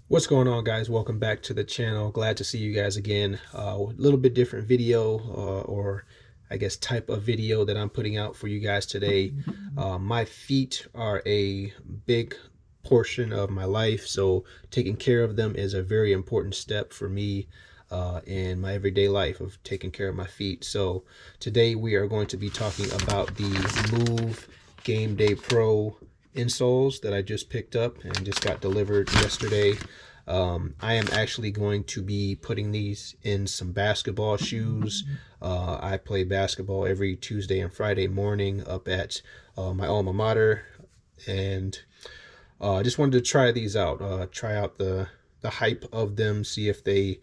What's going on, guys? Welcome back to the channel. Glad to see you guys again. A little bit different video, or I guess type of video that I'm putting out for you guys today. My feet are a big portion of my life, so taking care of them is a very important step for me in my everyday life of taking care of my feet. So today we are going to be talking about the Move Game Day Pro insoles that I just picked up and just got delivered yesterday. I am actually going to be putting these in some basketball shoes. I play basketball every Tuesday and Friday morning up at my alma mater, and I just wanted to try these out, try out the hype of them, see if they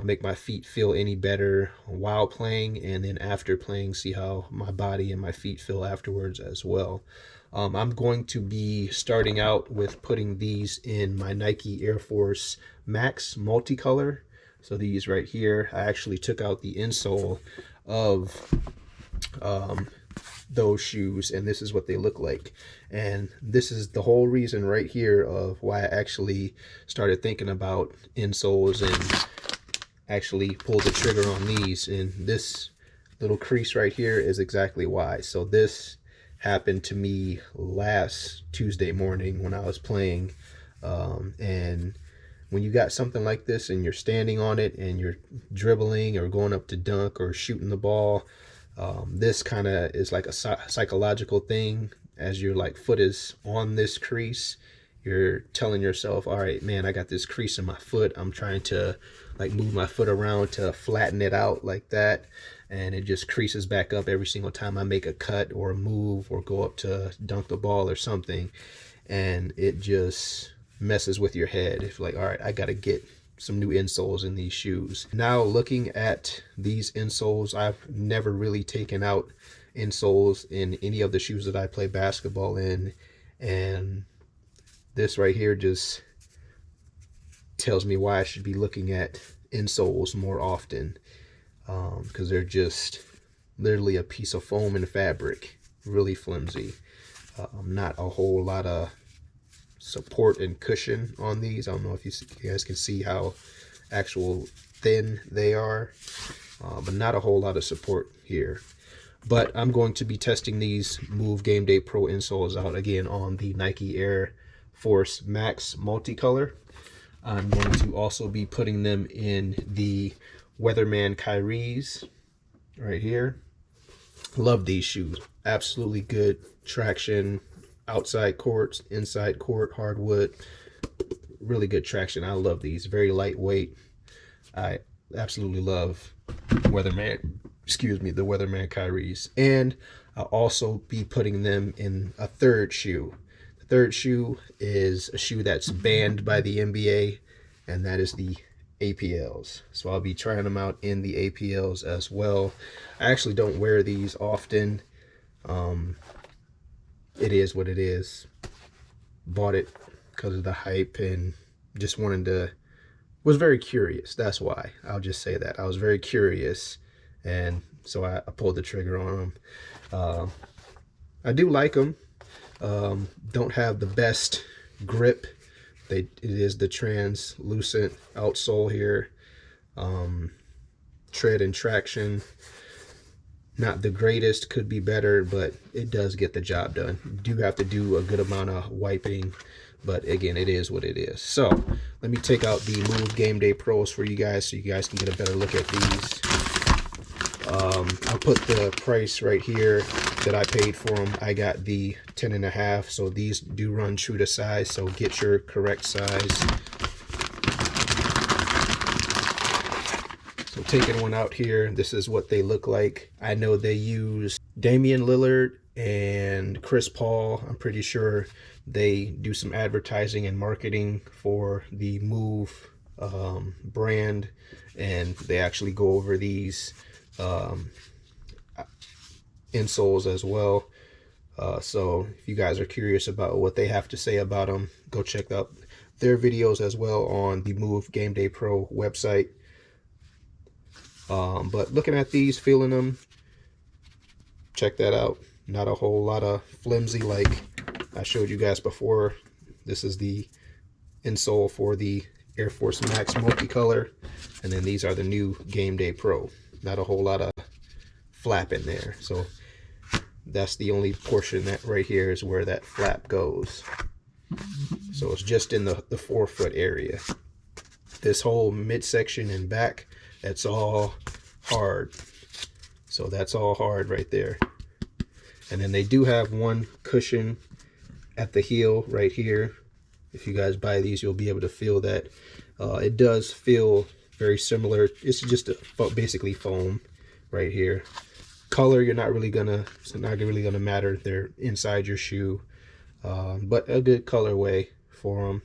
make my feet feel any better while playing, and then after playing, see how my body and my feet feel afterwards as well. I'm going to be starting out with putting these in my Nike Air Force Max multicolor. So these right here, I actually took out the insole of those shoes, and this is what they look like. And this is the whole reason right here of why I actually started thinking about insoles and actually pulled the trigger on these. And this little crease right here is exactly why. So this happened to me last Tuesday morning when I was playing, and when you got something like this and you're standing on it and you're dribbling or going up to dunk or shooting the ball, this kind of is like a psychological thing. As your foot is on this crease, you're telling yourself, all right, man, I got this crease in my foot. I'm trying to move my foot around to flatten it out like that, and it just creases back up every single time I make a cut or a move or go up to dunk the ball or something. And it just messes with your head. If all right, I gotta get some new insoles in these shoes. Now looking at these insoles, I've never really taken out insoles in any of the shoes that I play basketball in, and this right here just tells me why I should be looking at insoles more often, because they're just literally a piece of foam and fabric, really flimsy. Not a whole lot of support and cushion on these. I don't know if you guys can see how actual thin they are, but not a whole lot of support here. But I'm going to be testing these Move Game Day Pro insoles out again on the Nike Air Force Max multicolor. I'm going to also be putting them in the Weatherman Kyries right here. Love these shoes. Absolutely good traction, outside court, inside court, hardwood. Really good traction. I love these. Very lightweight. I absolutely love Weatherman, the Weatherman Kyries. And I'll also be putting them in a third shoe. The third shoe is a shoe that's banned by the NBA, and that is the APLs. So I'll be trying them out in the APLs as well. I actually don't wear these often. It is what it is. Bought it because of the hype and just was very curious. That's why. I'll just say that. I was very curious, and so I pulled the trigger on them. I do like them. Don't have the best grip. It is the translucent outsole here. Tread and traction, not the greatest, could be better, but it does get the job done. You do have to do a good amount of wiping, but again, it is what it is. So let me take out the Move Game Day Pros for you guys so you guys can get a better look at these. I'll put the price right here that I paid for them. I got the 10.5, so these do run true to size, so get your correct size. So taking one out here, this is what they look like. I know they use Damian Lillard and Chris Paul. I'm pretty sure they do some advertising and marketing for the Move brand, and they actually go over these insoles as well. So if you guys are curious about what they have to say about them, go check out their videos as well on the Move Game Day Pro website. But looking at these, feeling them, check that out. Not a whole lot of flimsy like I showed you guys before. This is the insole for the Air Force Max multicolor, and then these are the new Game Day Pro. Not a whole lot of flap in there, so that's the only portion that right here is where that flap goes. So it's just in the forefoot area. This whole midsection and back, that's all hard. So that's all hard right there. And then they do have one cushion at the heel right here. If you guys buy these, you'll be able to feel that. It does feel very similar. It's just basically foam right here. Color, it's not really gonna matter. They're inside your shoe, but a good colorway for them.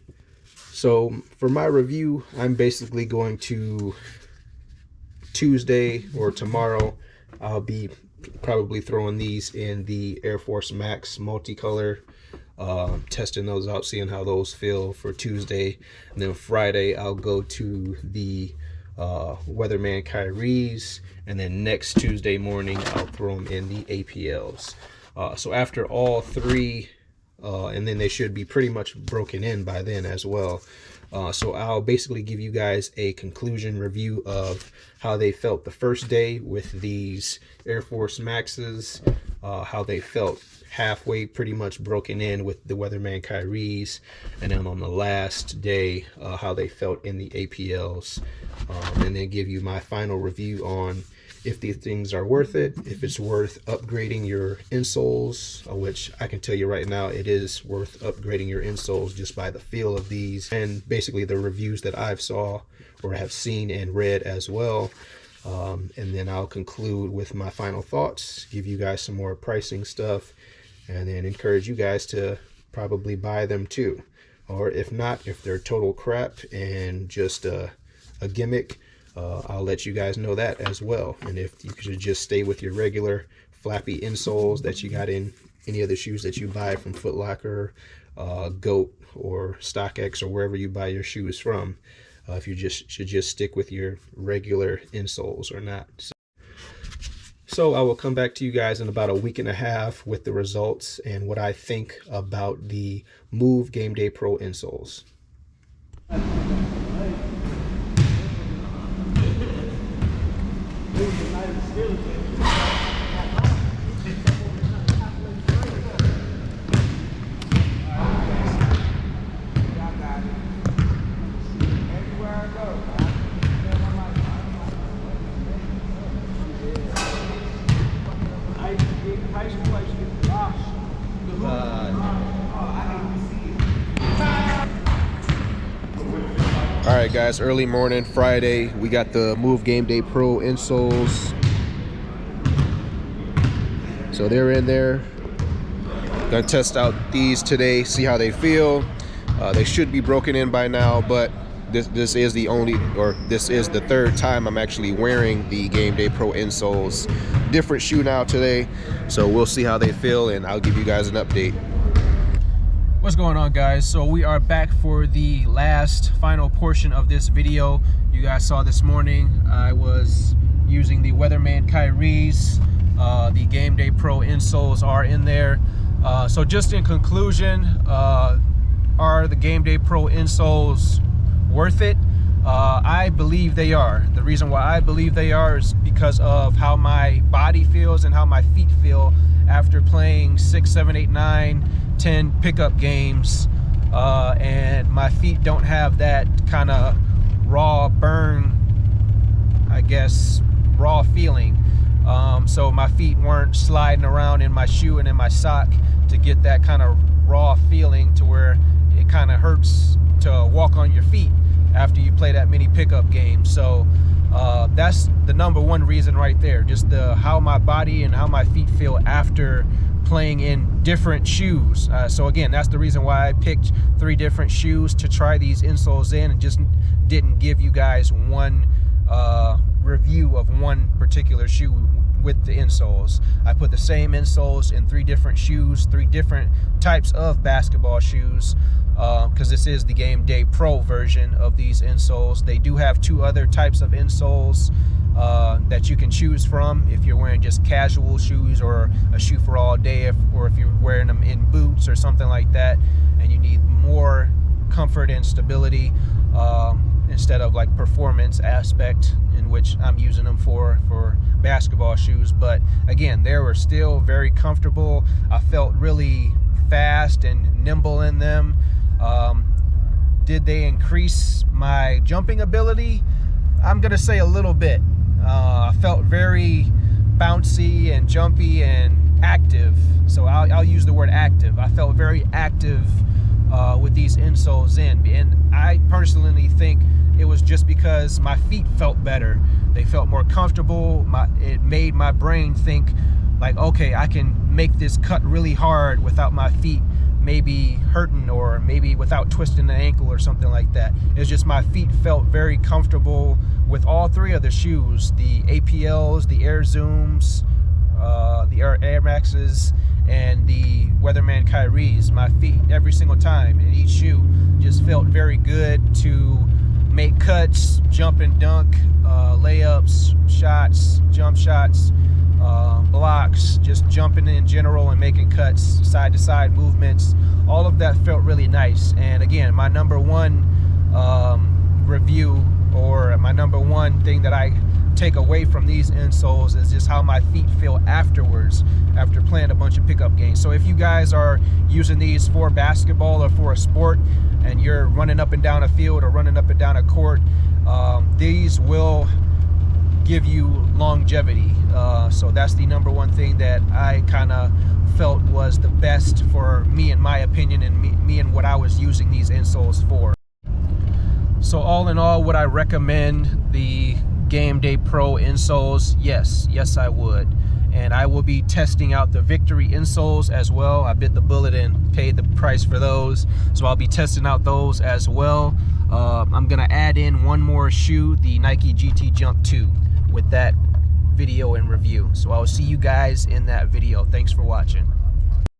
So for my review, I'm basically going to Tuesday or tomorrow, I'll be probably throwing these in the Air Force Max multicolor, testing those out, seeing how those feel for Tuesday. And then Friday I'll go to the Weatherman Kyrie's, and then next Tuesday morning I'll throw them in the APLs. So after all three, and then they should be pretty much broken in by then as well. So I'll basically give you guys a conclusion review of how they felt the first day with these Air Force Maxes, how they felt halfway pretty much broken in with the Weatherman Kyrie's, and then on the last day how they felt in the APLs, and then give you my final review on if these things are worth it, if it's worth upgrading your insoles, which I can tell you right now it is worth upgrading your insoles just by the feel of these, and basically the reviews that I've saw or have seen and read as well. And then I'll conclude with my final thoughts, give you guys some more pricing stuff, and then encourage you guys to probably buy them too. Or if not, if they're total crap and just a gimmick, I'll let you guys know that as well. And if you should just stay with your regular flappy insoles that you got in any of the shoes that you buy from Foot Locker, GOAT, or StockX, or wherever you buy your shoes from, if you should just stick with your regular insoles or not. So I will come back to you guys in about a week and a half with the results and what I think about the Move Game Day Pro insoles. All right, guys, early morning Friday, we got the Move Game Day Pro insoles. So they're in there. Gonna test out these today, see how they feel. They should be broken in by now, but this is the third time I'm actually wearing the Game Day Pro insoles. Different shoe now today, so we'll see how they feel, and I'll give you guys an update. What's going on, guys? So we are back for the last final portion of this video. You guys saw this morning I was using the Weatherman Kyrie's. The Game Day Pro insoles are in there. So just in conclusion, are the Game Day Pro insoles worth it? I believe they are. The reason why I believe they are is because of how my body feels and how my feet feel after playing 6, 7, 8, 9, 10 pickup games, and my feet don't have that kind of raw burn, I guess, raw feeling. So my feet weren't sliding around in my shoe and in my sock to get that kind of raw feeling to where it kind of hurts to walk on your feet after you play that many pickup games. So that's the number one reason right there, just how my body and how my feet feel after playing in different shoes. So again, that's the reason why I picked 3 different shoes to try these insoles in, and just didn't give you guys one review of one particular shoe with the insoles. I put the same insoles in 3 different shoes, 3 different types of basketball shoes, because this is the Game Day Pro version of these insoles. They do have 2 other types of insoles that you can choose from if you're wearing just casual shoes, or a shoe for all day, or if you're wearing them in boots or something like that, and you need more comfort and stability, instead of like performance aspect, in which I'm using them for basketball shoes. But again, they were still very comfortable. I felt really fast and nimble in them. Did they increase my jumping ability? I'm gonna say a little bit. I felt very bouncy and jumpy and active. So I'll use the word active. I felt very active with these insoles in, and I personally think it was just because my feet felt better. They felt more comfortable. It made my brain think like, okay, I can make this cut really hard without my feet maybe hurting, or maybe without twisting an ankle or something like that. It's just my feet felt very comfortable with all three of the shoes, the APLs, the Air Zooms, the Air Maxes, and the Weatherman Kyries. My feet every single time in each shoe just felt very good to make cuts, jump and dunk, layups, shots, jump shots, blocks, just jumping in general and making cuts, side to side movements. All of that felt really nice. And again, my number one review, or my number one thing that I take away from these insoles, is just how my feet feel afterwards, after playing a bunch of pickup games. So if you guys are using these for basketball or for a sport, and you're running up and down a field or running up and down a court, these will give you longevity. So that's the number one thing that I kind of felt was the best for me, in my opinion, and me and what I was using these insoles for. So all in all, would I recommend the Game Day Pro insoles? Yes I would. And I will be testing out the Victory insoles as well. I bit the bullet and paid the price for those, so I'll be testing out those as well. I'm gonna add in one more shoe, the Nike GT Jump 2, with that video and review. So I'll see you guys in that video. Thanks for watching.